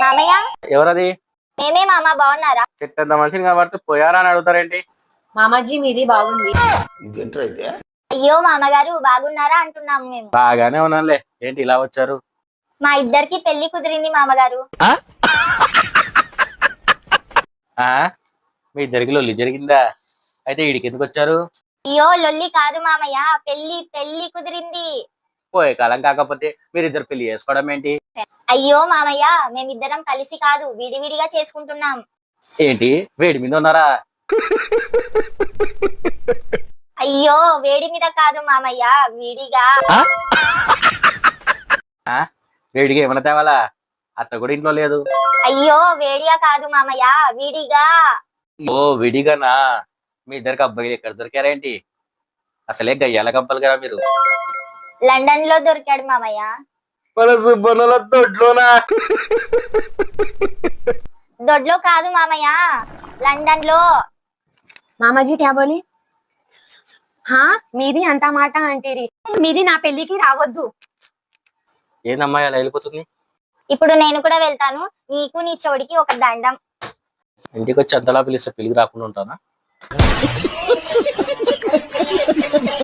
మామయ్య ఎవరది? మేమే మామ, బాగున్నారా? చెట్టంత మనిషిని కాబట్టి పోయారా అని అడుగుతారేంటి? మామాజీ మీది బాగుంది. అయ్యో మామగారు, బాగున్నారా అంటున్నాము మేము. బాగానే ఉన్నానులే. ఏంటి ఇలా వచ్చారు? మా ఇద్దరికి పెళ్లి కుదిరింది మామగారు. ఆ మీ ఇద్దరికి లొల్లి జరిగిందా? అయితే ఈడికి ఎందుకు వచ్చారు? అయ్యో లొల్లి కాదు మామయ్య, పెళ్లి పెళ్లి కుదిరింది. పోయే కాలం కాకపోతే మీరిద్దరు పెళ్లి చేసుకోవడం ఏంటి? అయ్యో మామయ్య, మేమిద్దరం కలిసి కాదు, విడివిడిగా చేసుకుంటున్నాం. ఏంటి వేడి మీద ఉన్నారా? అయ్యో వేడి మీద కాదు మామయ్య, విడిగా. వేడిగా ఏమైనా తేవాలా? అత్త కూడా ఇంట్లో లేదు. అయ్యో వేడిగా కాదు మామయ్య, విడిగా. ఓ విడిగానా? మీ ఇద్దరికి అబ్బాయిలు ఎక్కడ దొరికారేంటి? అసలే గయ్యాల కంపలు కదా మీరు. లండన్ లో దొరికాడు మామయ్య. మన సుబ్బన్నల దొడ్లోనా? దొడ్లో కాదు మామయ్య, లండన్ లో. మామాజీ క్యా బోలి? హా మీది అంత మాట అంటేరి, మీది నా పెళ్లికి రావద్దు. ఏందమ్మా అలా వెళ్ళిపోతుంది? ఇప్పుడు నేను కూడా వెళ్తాను, నీకు నీ చోడికి ఒక దండం. ఇంటికి వచ్చి అంతలా పిలిస్తే పెళ్లికి రాకుండా ఉంటానా?